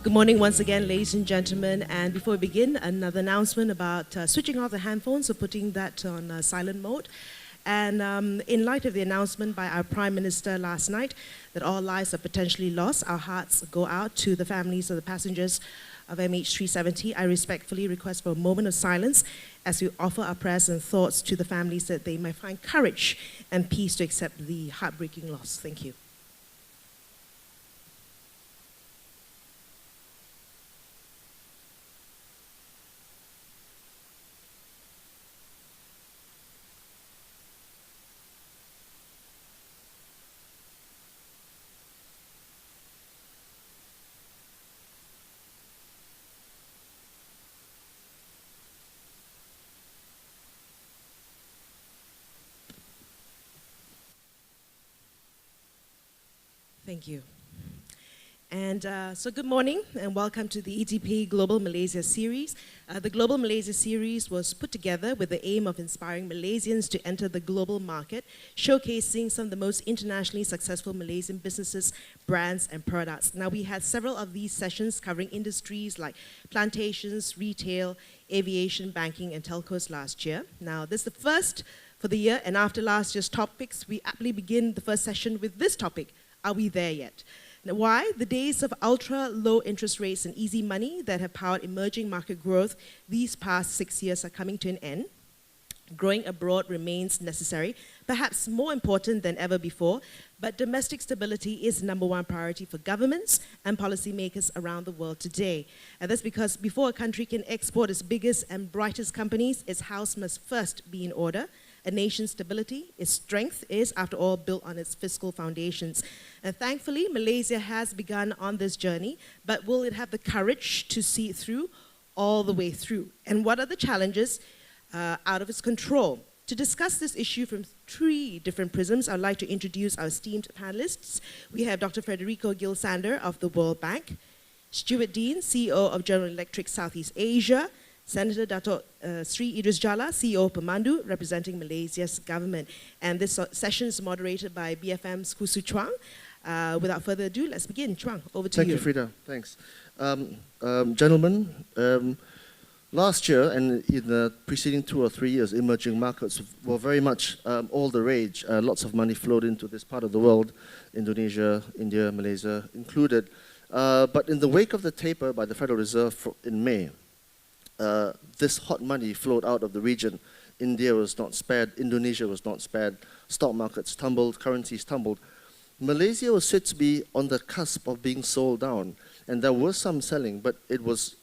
Good morning once again, ladies and gentlemen. And before we begin, another announcement about switching off the handphones or putting that on silent mode. And in light of the announcement by our Prime Minister last night that all lives are potentially lost, our hearts go out to the families of the passengers of MH370. I respectfully request for a moment of silence as we offer our prayers and thoughts to the families that they may find courage and peace to accept the heartbreaking loss. Thank you. Thank you. And so good morning and welcome to the ETP Global Malaysia series. The Global Malaysia series was put together with the aim of inspiring Malaysians to enter the global market, showcasing some of the most internationally successful Malaysian businesses, brands, and products. Now, we had several of these sessions covering industries like plantations, retail, aviation, banking, and telcos last year. Now, this is the first for the year, and after last year's topics, we aptly begin the first session with this topic. Are we there yet? Now, why? The days of ultra-low interest rates and easy money that have powered emerging market growth these past 6 years are coming to an end. Growing abroad remains necessary, perhaps more important than ever before, but domestic stability is #1 priority for governments and policymakers around the world today. And that's because before a country can export its biggest and brightest companies, its house must first be in order. A nation's stability, its strength is, after all, built on its fiscal foundations. And thankfully, Malaysia has begun on this journey, but will it have the courage to see it through all the way through? And what are the challenges out of its control? To discuss this issue from 3 different prisms, I'd like to introduce our esteemed panelists. We have Dr. Frederico Gilsander of the World Bank, Stuart Dean, CEO of General Electric Southeast Asia, Senator Dato Sri Idris Jala, CEO of PEMANDU, representing Malaysia's government. And this session is moderated by BFM's Khoo Chuang. Without further ado, let's begin. Chuang, over to you. Thank you, Frida. Thanks. Gentlemen, last year and in the preceding 2 or 3 years, emerging markets were very much all the rage. Lots of money flowed into this part of the world, Indonesia, India, Malaysia included. But in the wake of the taper by the Federal Reserve in May, this hot money flowed out of the region. India was not spared, Indonesia was not spared, stock markets tumbled, currencies tumbled. Malaysia was said to be on the cusp of being sold down, and there was some selling, but it was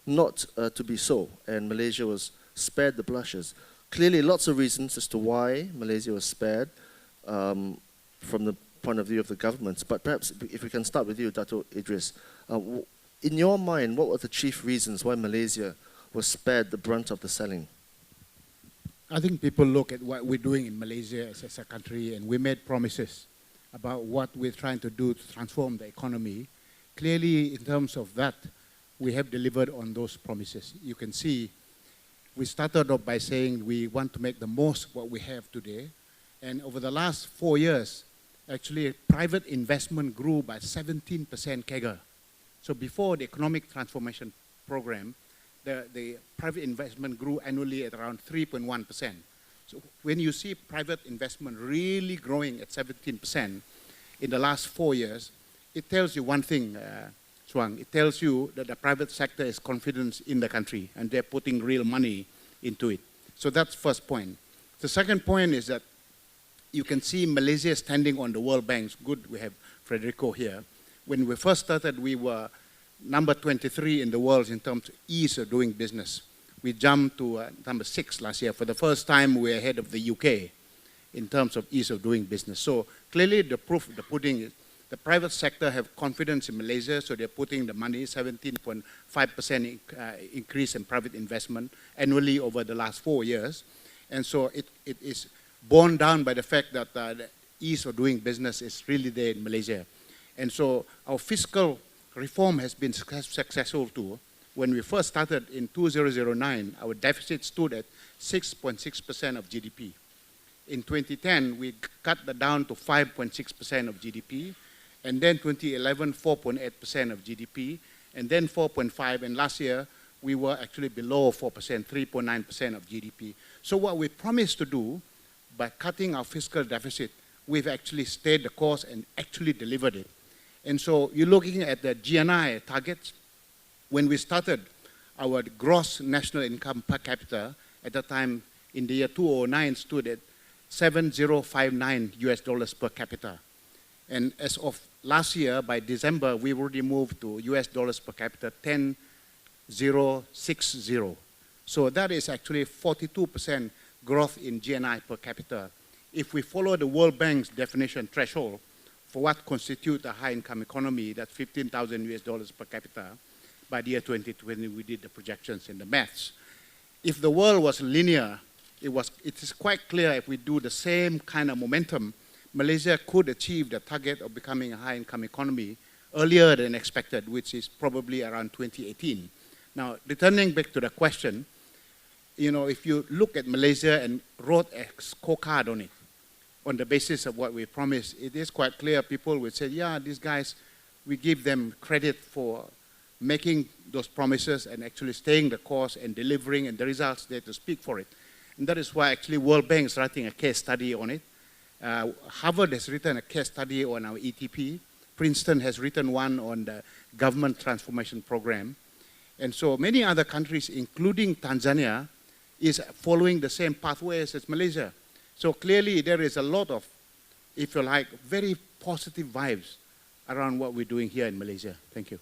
not to be so, and Malaysia was spared the blushes. Clearly, lots of reasons as to why Malaysia was spared from the point of view of the governments, but perhaps if we can start with you, Dato Idris. In your mind, what were the chief reasons why Malaysia was spared the brunt of the selling? I think people look at what we're doing in Malaysia as a country, and we made promises about what we're trying to do to transform the economy. Clearly, in terms of that, we have delivered on those promises. You can see, we started off by saying we want to make the most of what we have today. And over the last 4 years, actually, private investment grew by 17% CAGR. So before the economic transformation program, the private investment grew annually at around 3.1%. So when you see private investment really growing at 17% in the last 4 years, it tells you one thing, Chuang. It tells you that the private sector is confident in the country and they're putting real money into it. So that's first point. The second point is that you can see Malaysia standing on the World Bank's good. We have Frederico here. When we first started, we were number 23 in the world in terms of ease of doing business. We jumped to number 6 last year. For the first time, we're ahead of the UK in terms of ease of doing business. So clearly the proof of the pudding is the private sector have confidence in Malaysia, so they're putting the money, 17.5% increase in private investment annually over the last 4 years. And so it is borne down by the fact that the ease of doing business is really there in Malaysia. And so our fiscal reform has been successful too. When we first started in 2009, our deficit stood at 6.6% of GDP. In 2010, we cut that down to 5.6% of GDP. And then 2011, 4.8% of GDP. and then 4.5, and last year we were actually below 4%, 3.9% of GDP. So what we promised to do by cutting our fiscal deficit, we've actually stayed the course and actually delivered it. And so you're looking at the GNI targets. When we started, our gross national income per capita at the time in the year 2009 stood at $7,059 per capita. And as of last year, by December, we already moved to US dollars per capita, 10,060. So that is actually 42% growth in GNI per capita. If we follow the World Bank's definition threshold for what constitutes a high-income economy, that's 15,000 US dollars per capita, by the year 2020, we did the projections and the maths. If the world was linear, it is quite clear if we do the same kind of momentum, Malaysia could achieve the target of becoming a high-income economy earlier than expected, which is probably around 2018. Now, returning back to the question, you know, if you look at Malaysia and wrote a scorecard on it, on the basis of what we promised, it is quite clear people would say, yeah, these guys, we give them credit for making those promises and actually staying the course and delivering, and the results there to speak for it. And that is why actually World Bank is writing a case study on it. Harvard has written a case study on our ETP. Princeton has written one on the government transformation program. And so many other countries, including Tanzania, is following the same pathways as Malaysia. So clearly there is a lot of, if you like, very positive vibes around what we're doing here in Malaysia. Thank you.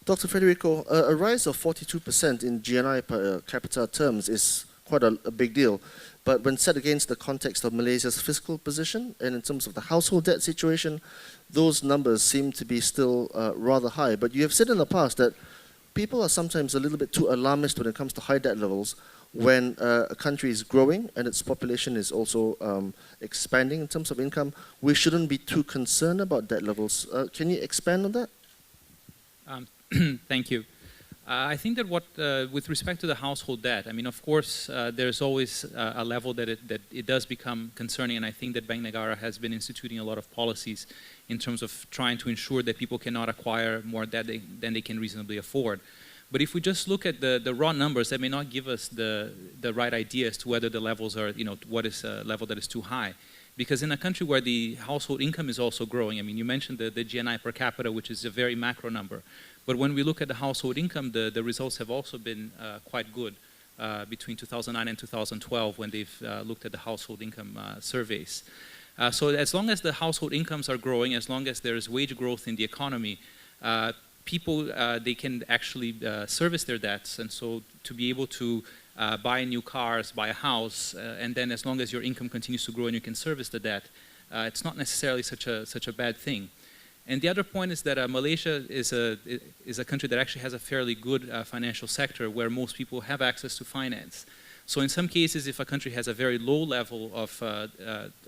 Dr. Frederico, a rise of 42% in GNI per capita terms is quite a big deal. But when set against the context of Malaysia's fiscal position and in terms of the household debt situation, those numbers seem to be still rather high. But you have said in the past that people are sometimes a little bit too alarmist when it comes to high debt levels when a country is growing and its population is also expanding in terms of income. We shouldn't be too concerned about debt levels. Can you expand on that? Thank you. I think that with respect to the household debt, I mean, of course, there's always a level that it does become concerning, and I think that Bank Negara has been instituting a lot of policies in terms of trying to ensure that people cannot acquire more debt than they can reasonably afford. But if we just look at the raw numbers, that may not give us the right idea as to whether the levels are, you know, what is a level that is too high. Because in a country where the household income is also growing, I mean, you mentioned the GNI per capita, which is a very macro number. But when we look at the household income, the results have also been quite good between 2009 and 2012 when they've looked at the household income surveys. So as long as the household incomes are growing, as long as there's wage growth in the economy, people, they can actually service their debts. And so to be able to buy new cars, buy a house, and then as long as your income continues to grow and you can service the debt, it's not necessarily such a bad thing. And the other point is that Malaysia is a country that actually has a fairly good financial sector where most people have access to finance. So in some cases, if a country has a very low level of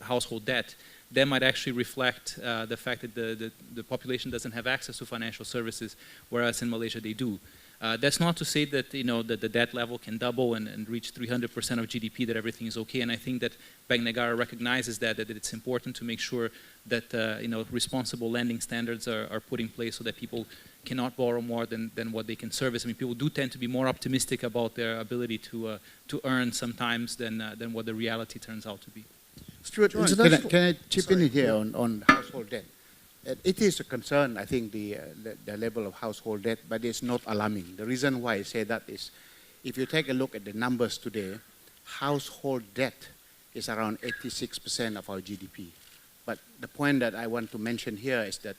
household debt, that might actually reflect the fact that the population doesn't have access to financial services, whereas in Malaysia they do. That's not to say that, you know, that the debt level can double and reach 300% of GDP, that everything is okay. And I think that Bank Negara recognizes that it's important to make sure that you know, responsible lending standards are put in place so that people cannot borrow more than what they can service. I mean, people do tend to be more optimistic about their ability to earn sometimes than what the reality turns out to be. Stuart, can I chip in here on household debt? It is a concern, I think, the level of household debt, but it's not alarming. The reason why I say that is, if you take a look at the numbers today, household debt is around 86% of our GDP. But the point that I want to mention here is that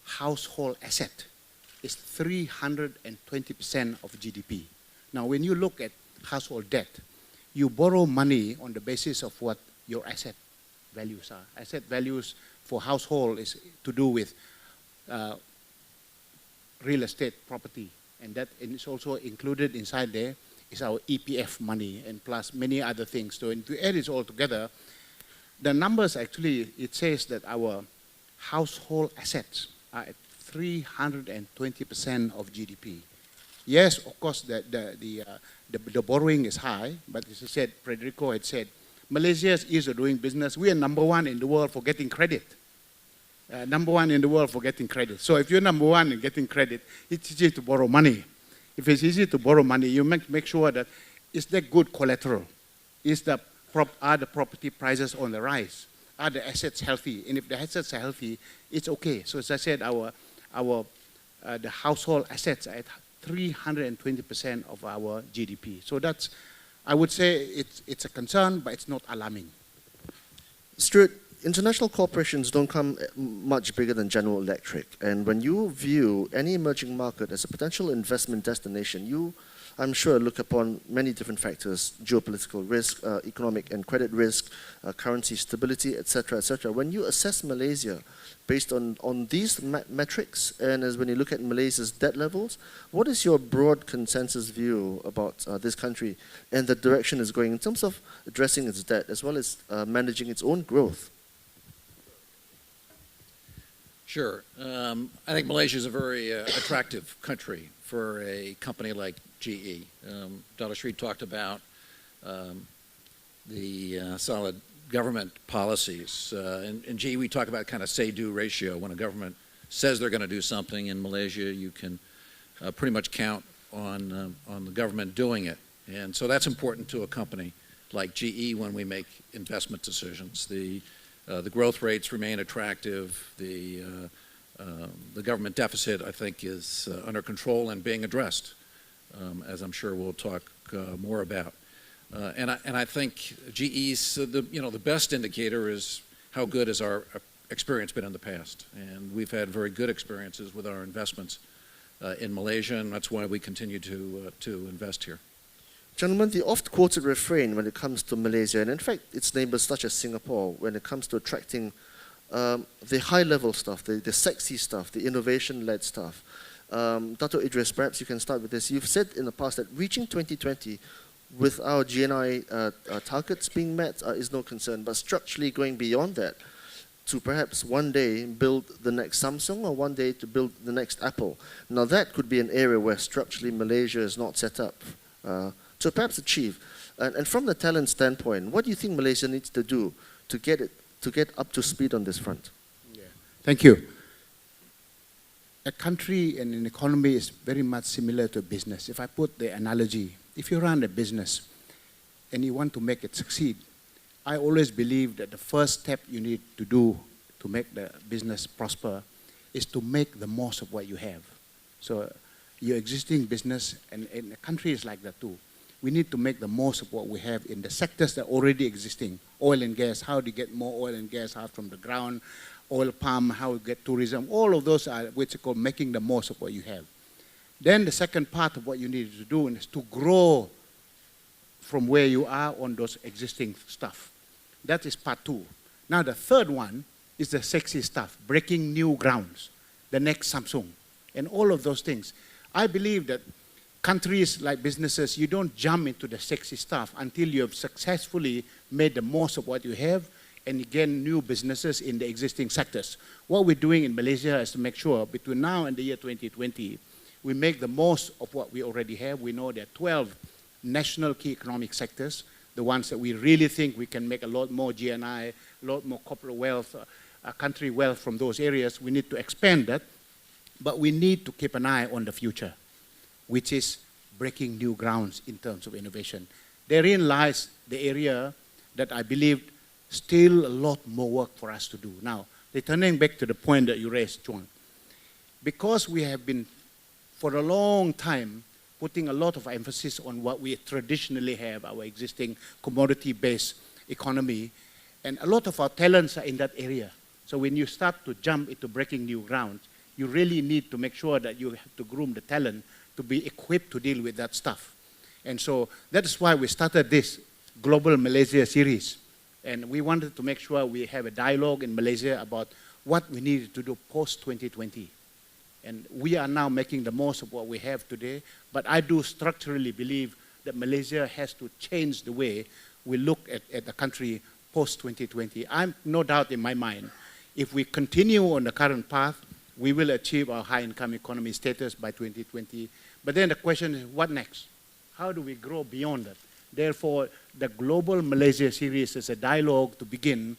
household asset is 320% of GDP. Now, when you look at household debt, you borrow money on the basis of what your asset values are. Asset values for household is to do with real estate property, and that is also included inside there is our EPF money and plus many other things. So to add it all together, the numbers actually, it says that our household assets are at 320% of GDP. Yes, of course, the borrowing is high, but as I said, Frederico had said, Malaysia's ease of doing business, we are #1 in the world for getting credit. number one in the world for getting credit. So if you're number one in getting credit, it's easy to borrow money. If it's easy to borrow money, you make sure that is there good collateral? Are the property prices on the rise? Are the assets healthy? And if the assets are healthy, it's okay. So as I said, the household assets are at 320% of our GDP. So that's, I would say it's a concern, but it's not alarming. Stuart, international corporations don't come much bigger than General Electric. And when you view any emerging market as a potential investment destination, you, I'm sure, look upon many different factors: geopolitical risk, economic and credit risk, currency stability, etc., etc. When you assess Malaysia based on these metrics, and as when you look at Malaysia's debt levels, what is your broad consensus view about this country and the direction it's going in terms of addressing its debt as well as managing its own growth? Sure. I think Malaysia is a very attractive country for a company like GE. Dato talked about the solid government policies. In GE, we talk about kind of say-do ratio. When a government says they're going to do something in Malaysia, you can pretty much count on the government doing it. And so that's important to a company like GE when we make investment decisions. The growth rates remain attractive. The government deficit, I think, is under control and being addressed, as I'm sure we'll talk more about. And I think GE's the best indicator is how good has our experience been in the past, and we've had very good experiences with our investments in Malaysia, and that's why we continue to invest here. Gentlemen, the oft-quoted refrain when it comes to Malaysia, and in fact its neighbors such as Singapore, when it comes to attracting the high-level stuff, the sexy stuff, the innovation-led stuff. Dato Idris, perhaps you can start with this. You've said in the past that reaching 2020 with our GNI targets being met is no concern, but structurally going beyond that to perhaps one day build the next Samsung or one day to build the next Apple. Now that could be an area where structurally Malaysia is not set up to perhaps achieve. And from the talent standpoint, what do you think Malaysia needs to do to get up to speed on this front? Yeah. Thank you. A country and an economy is very much similar to a business. If I put the analogy, if you run a business and you want to make it succeed, I always believe that the first step you need to do to make the business prosper is to make the most of what you have. So your existing business, and a country is like that too. We need to make the most of what we have in the sectors that are already existing. Oil and gas, how do you get more oil and gas out from the ground? Oil palm, how you get tourism. All of those are what's called making the most of what you have. Then the second part of what you need to do is to grow from where you are on those existing stuff. That is part two. Now the third one is the sexy stuff, breaking new grounds, the next Samsung, and all of those things. I believe that countries like businesses, you don't jump into the sexy stuff until you have successfully made the most of what you have and again new businesses in the existing sectors. What we're doing in Malaysia is to make sure between now and the year 2020, we make the most of what we already have. We know there are 12 national key economic sectors, the ones that we really think we can make a lot more GNI, a lot more corporate wealth, country wealth from those areas. We need to expand that, but we need to keep an eye on the future, which is breaking new grounds in terms of innovation. Therein lies the area that I believe still a lot more work for us to do. Now, returning back to the point that you raised, Chuang, because we have been, for a long time, putting a lot of emphasis on what we traditionally have, our existing commodity-based economy, and a lot of our talents are in that area. So when you start to jump into breaking new ground, you really need to make sure that you have to groom the talent to be equipped to deal with that stuff. And so that is why we started this Global Malaysia series. And we wanted to make sure we have a dialogue in Malaysia about what we needed to do post-2020. And we are now making the most of what we have today. But I do structurally believe that Malaysia has to change the way we look at the country post-2020. I'm no doubt in my mind, if we continue on the current path, we will achieve our high-income economy status by 2020. But then the question is, what next? How do we grow beyond that? Therefore, the Global Malaysia series is a dialogue to begin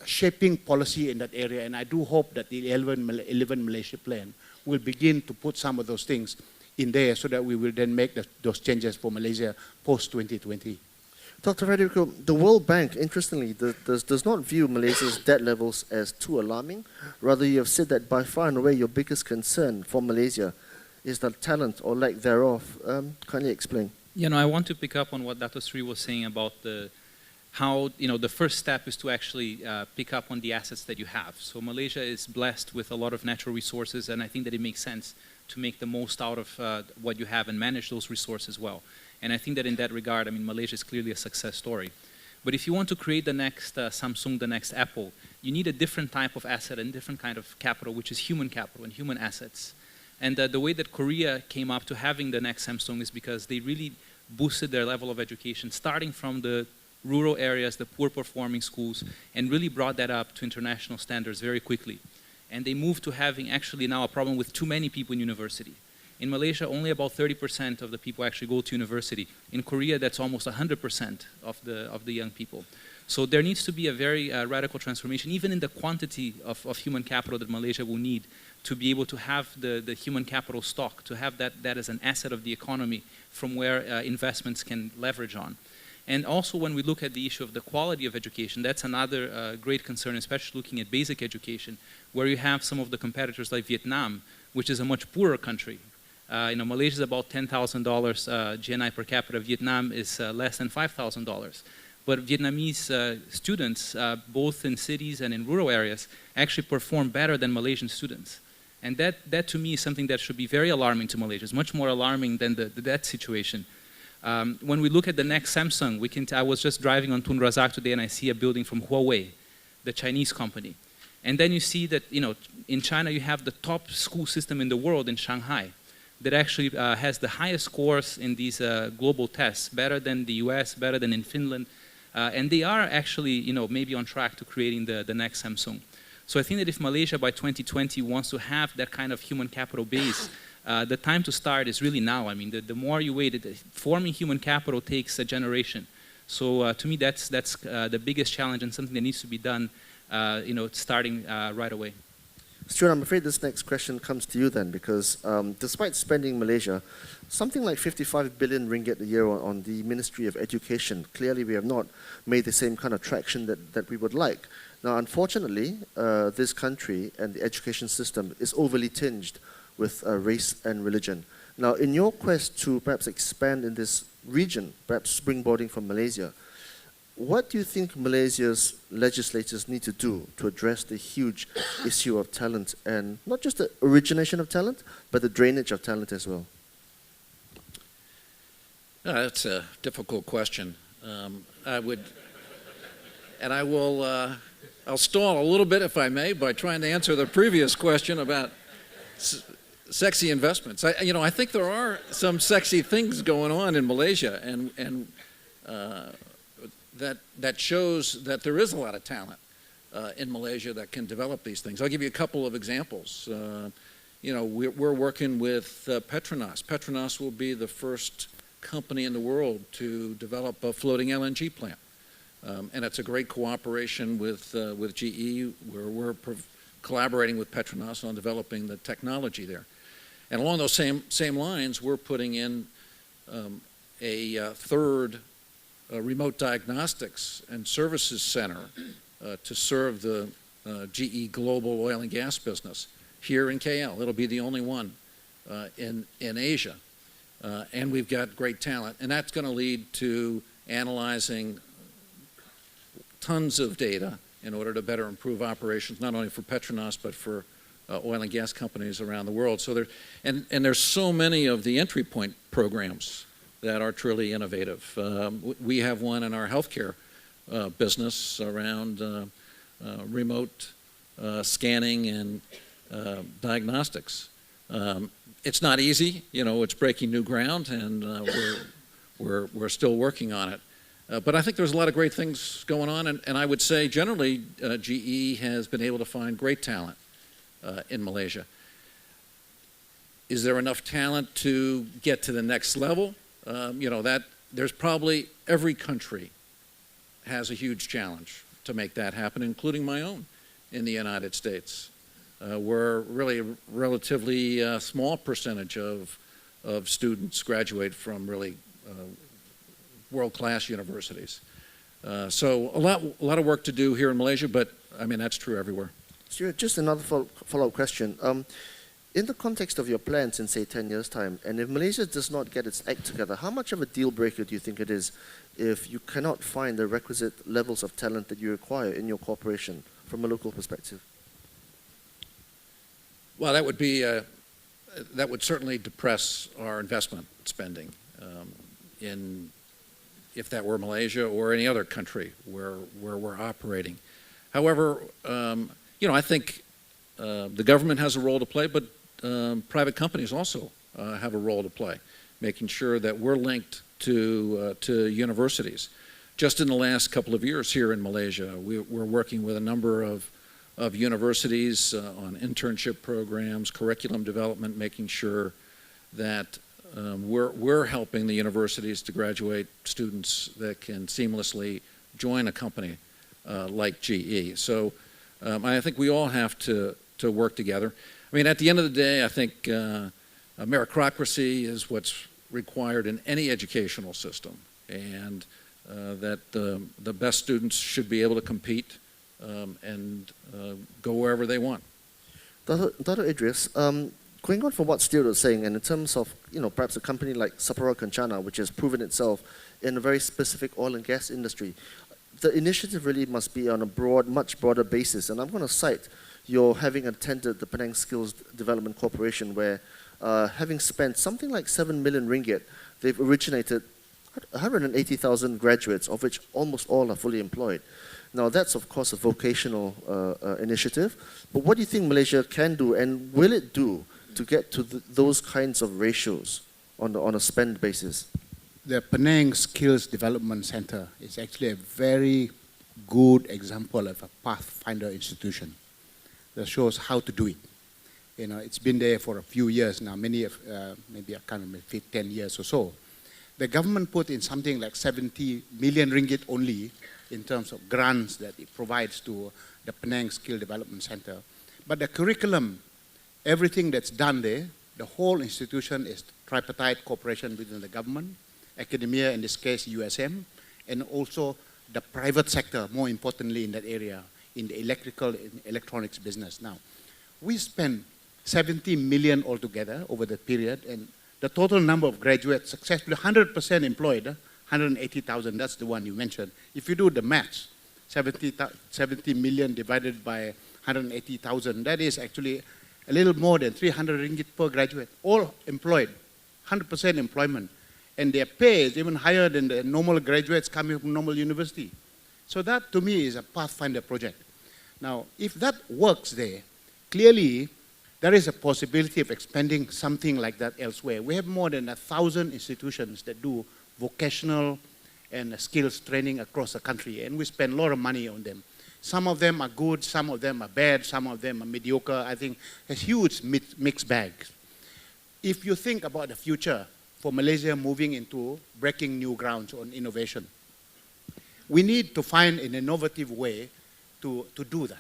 shaping policy in that area, and I do hope that the 11 Malaysia plan will begin to put some of those things in there so that we will then make those changes for Malaysia post-2020. Dr. Frederico, the World Bank, interestingly, does not view Malaysia's debt levels as too alarming. Rather, you have said that by far and away your biggest concern for Malaysia is the talent or lack thereof. Can you explain? You know, I want to pick up on what Dato Sri was saying about how, you know, the first step is to actually pick up on the assets that you have. So Malaysia is blessed with a lot of natural resources, and I think that it makes sense to make the most out of what you have and manage those resources well. And I think that in that regard, I mean, Malaysia is clearly a success story. But if you want to create the next Samsung, the next Apple, you need a different type of asset and different kind of capital, which is human capital and human assets. And the way that Korea came up to having the next Samsung is because they really boosted their level of education, starting from the rural areas, the poor performing schools, and really brought that up to international standards very quickly. And they moved to having actually now a problem with too many people in university. In Malaysia, only about 30% of the people actually go to university. In Korea, that's almost 100% of the young people. So there needs to be a very radical transformation, even in the quantity of human capital that Malaysia will need to be able to have the human capital stock, to have that as an asset of the economy from where investments can leverage on. And also when we look at the issue of the quality of education, that's another great concern, especially looking at basic education, where you have some of the competitors like Vietnam, which is a much poorer country. You know, Malaysia is about $10,000 GNI per capita. Vietnam is less than $5,000. But Vietnamese students, both in cities and in rural areas, actually perform better than Malaysian students. And that to me is something that should be very alarming to Malaysia. It's much more alarming than the debt situation. When we look at the next Samsung, I was just driving on Tun Razak today and I see a building from Huawei, the Chinese company. And then you see that, you know, in China you have the top school system in the world in Shanghai that actually has the highest scores in these global tests, better than the US, better than in Finland. And they are actually, you know, maybe on track to creating the next Samsung. So I think that if Malaysia by 2020 wants to have that kind of human capital base, the time to start is really now. I mean, the more you wait, forming human capital takes a generation. So to me, that's the biggest challenge and something that needs to be done, you know, starting right away. Stuart, I'm afraid this next question comes to you then, because despite spending Malaysia something like 55 billion ringgit a year on the Ministry of Education, clearly we have not made the same kind of traction that we would like. Now, unfortunately, this country and the education system is overly tinged with race and religion. Now, in your quest to perhaps expand in this region, perhaps springboarding from Malaysia, what do you think Malaysia's legislators need to do to address the huge issue of talent, and not just the origination of talent, but the drainage of talent as well? That's a difficult question. I'll stall a little bit, if I may, by trying to answer the previous question about sexy investments. I think there are some sexy things going on in Malaysia, and that shows that there is a lot of talent in Malaysia that can develop these things. I'll give you a couple of examples. We're working with Petronas. Petronas will be the first company in the world to develop a floating LNG plant. And it's a great cooperation with GE, where we're collaborating with Petronas on developing the technology there. And along those same lines, we're putting in a third remote diagnostics and services center to serve the GE global oil and gas business here in KL. It'll be the only one in Asia. And we've got great talent. And that's going to lead to analyzing tons of data in order to better improve operations, not only for Petronas, but for oil and gas companies around the world. So there's so many of the entry point programs that are truly innovative. We have one in our healthcare business around remote scanning and diagnostics. It's not easy, it's breaking new ground, and we're still working on it. But I think there's a lot of great things going on, and I would say generally GE has been able to find great talent in Malaysia. Is there enough talent to get to the next level? There's probably every country has a huge challenge to make that happen, including my own in the United States. Where really a relatively small percentage of students graduate from really world-class universities. So a lot of work to do here in Malaysia, but I mean, that's true everywhere. Stuart, just another follow-up question. In the context of your plans in, say, 10 years' time, and if Malaysia does not get its act together, how much of a deal breaker do you think it is if you cannot find the requisite levels of talent that you require in your corporation from a local perspective? Well, that would be that would certainly depress our investment spending if that were Malaysia or any other country where we're operating. However, I think the government has a role to play, but private companies also have a role to play, making sure that we're linked to universities. Just in the last couple of years here in Malaysia, we're working with a number of universities on internship programs, curriculum development, making sure that we're helping the universities to graduate students that can seamlessly join a company like GE. So I think we all have to work together. I mean, at the end of the day, I think meritocracy is what's required in any educational system, and that the best students should be able to compete and go wherever they want. Dato Idris, going on from what Stuart was saying, and in terms of perhaps a company like Sapporo Kencana, which has proven itself in a very specific oil and gas industry, the initiative really must be on a much broader basis. And I'm going to cite your having attended the Penang Skills Development Corporation, where having spent something like 7 million ringgit, they've originated 180,000 graduates, of which almost all are fully employed. Now, that's, of course, a vocational initiative. But what do you think Malaysia can do, and will it do, to get to those kinds of ratios on a spend basis? The Penang Skills Development Center is actually a very good example of a pathfinder institution that shows how to do it. It's been there for a few years now, maybe I can't remember, 10 years or so. The government put in something like 70 million ringgit only in terms of grants that it provides to the Penang Skill Development Center. But the curriculum, everything that's done there, the whole institution is tripartite cooperation within the government, academia, in this case USM, and also the private sector, more importantly in that area, in the electrical and electronics business. Now, we spent 70 million altogether over the period, and the total number of graduates successfully 100% employed, 180,000, that's the one you mentioned. If you do the maths, 70 million divided by 180,000, that is actually a little more than 300 ringgit per graduate, all employed, 100% employment. And their pay is even higher than the normal graduates coming from normal university. So that, to me, is a pathfinder project. Now, if that works there, clearly, there is a possibility of expanding something like that elsewhere. We have more than 1,000 institutions that do vocational and skills training across the country, and we spend a lot of money on them. Some of them are good, some of them are bad, some of them are mediocre. I think it's huge mixed bags. If you think about the future for Malaysia moving into breaking new grounds on innovation, we need to find an innovative way to do that,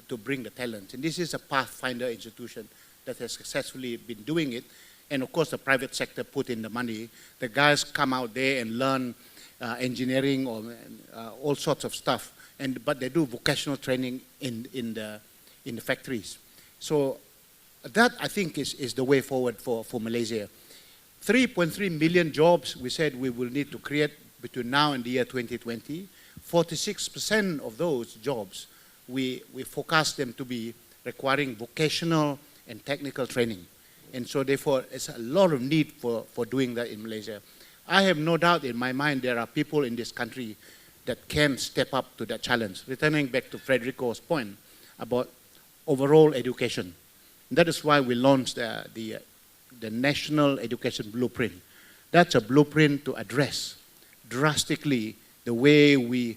to bring the talent. And this is a pathfinder institution that has successfully been doing it. And of course, the private sector put in the money. The guys come out there and learn engineering or all sorts of stuff. But they do vocational training in the factories. So that, I think, is the way forward for Malaysia. 3.3 million jobs, we said we will need to create between now and the year 2020. 46% of those jobs, we forecast them to be requiring vocational and technical training. And so therefore, it's a lot of need for doing that in Malaysia. I have no doubt in my mind there are people in this country that can step up to that challenge. Returning back to Frederico's point about overall education. That is why we launched the National Education Blueprint. That's a blueprint to address drastically the way we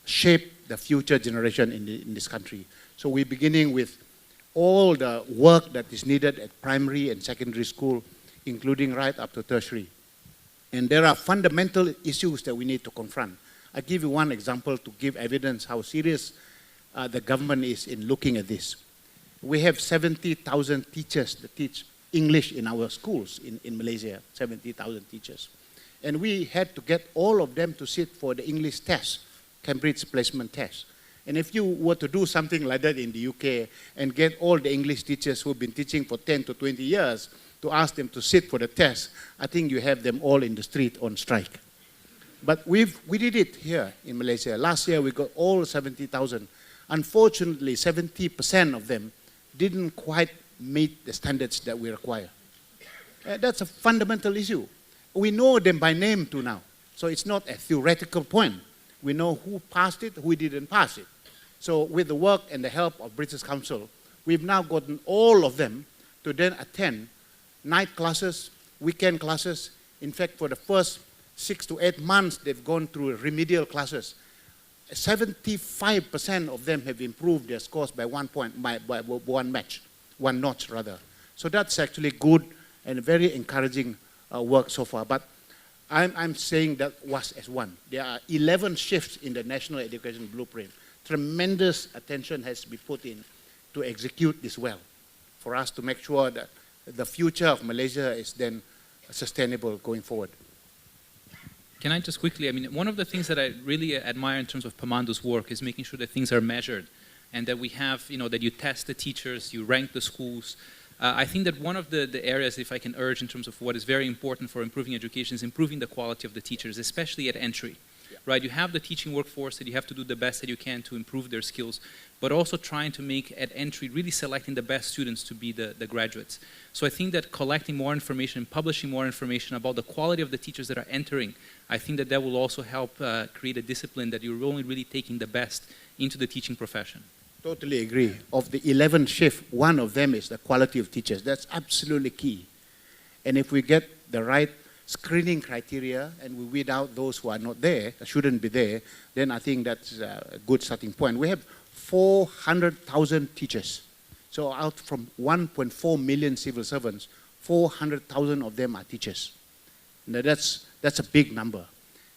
shape the future generation in this country. So we're beginning with all the work that is needed at primary and secondary school, including right up to tertiary. And there are fundamental issues that we need to confront. I give you one example to give evidence how serious the government is in looking at this. We have 70,000 teachers that teach English in our schools in Malaysia, 70,000 teachers. And we had to get all of them to sit for the English test, Cambridge placement test. And if you were to do something like that in the UK and get all the English teachers who've been teaching for 10 to 20 years to ask them to sit for the test, I think you have them all in the street on strike. But we did it here in Malaysia. Last year we got all 70,000. Unfortunately, 70% of them didn't quite meet the standards that we require. That's a fundamental issue. We know them by name too now. So it's not a theoretical point. We know who passed it, who didn't pass it. So with the work and the help of British Council, we've now gotten all of them to then attend night classes, weekend classes. In fact, for the first 6 to 8 months, they've gone through remedial classes. 75% of them have improved their scores by 1 point, by one notch rather. So that's actually good and very encouraging work so far. But I'm saying that was as one. There are 11 shifts in the National Education Blueprint. Tremendous attention has to be put in to execute this well, for us to make sure that the future of Malaysia is then sustainable going forward. Can I just quickly, I mean, one of the things that I really admire in terms of PEMANDU's work is making sure that things are measured and that we have, you know, that you test the teachers, you rank the schools. I think that one of the areas, if I can urge in terms of what is very important for improving education, is improving the quality of the teachers, especially at entry. Yeah. Right? You have the teaching workforce that you have to do the best that you can to improve their skills, but also trying to make at entry, really selecting the best students to be the graduates. So I think that collecting more information, publishing more information about the quality of the teachers that are entering, I think that that will also help create a discipline that you're only really taking the best into the teaching profession. Totally agree. Of the 11 shifts, one of them is the quality of teachers. That's absolutely key. And if we get the right screening criteria and we weed out those who are not there, shouldn't be there, then I think that's a good starting point. We have 400,000 teachers. So out from 1.4 million civil servants, 400,000 of them are teachers. Now that's a big number.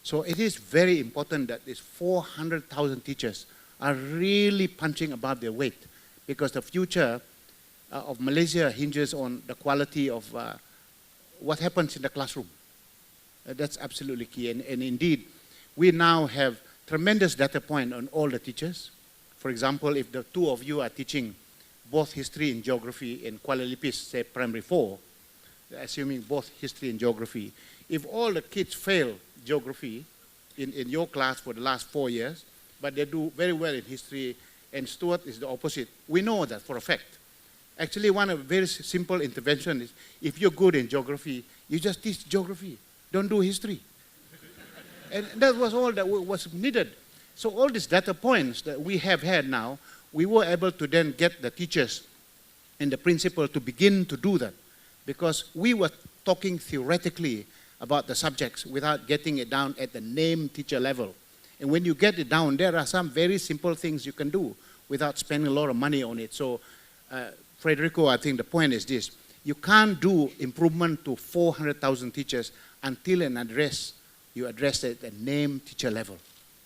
So it is very important that these 400,000 teachers are really punching above their weight, because the future of Malaysia hinges on the quality of what happens in the classroom. That's absolutely key. And indeed, we now have tremendous data point on all the teachers. For example, if the two of you are teaching both history and geography in Kuala Lipis, say primary 4, assuming both history and geography, if all the kids fail geography in your class for the last 4 years, but they do very well in history, and Stuart is the opposite, we know that for a fact. Actually, one of very simple intervention is, if you're good in geography, you just teach geography, don't do history. And that was all that was needed. So all these data points that we have had now, we were able to then get the teachers and the principal to begin to do that, because we were talking theoretically about the subjects without getting it down at the name teacher level. And when you get it down, there are some very simple things you can do without spending a lot of money on it. So, Frederico, I think the point is this. You can't do improvement to 400,000 teachers until you address it at name teacher level.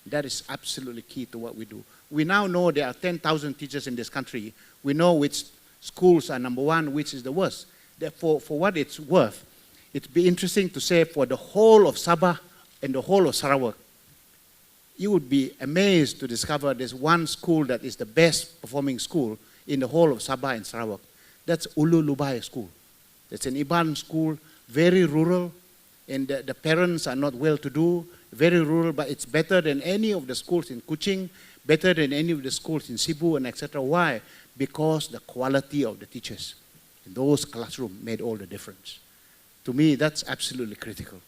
That is absolutely key to what we do. We now know there are 10,000 teachers in this country. We know which schools are number one, which is the worst. Therefore, for what it's worth, it'd be interesting to say for the whole of Sabah and the whole of Sarawak, you would be amazed to discover there's one school that is the best performing school in the whole of Sabah and Sarawak. That's Ulu Lubai School. It's an Iban school, very rural, and the parents are not well-to-do, very rural, but it's better than any of the schools in Kuching, better than any of the schools in Cebu, and etc. Why? Because the quality of the teachers in those classrooms made all the difference. To me, that's absolutely critical.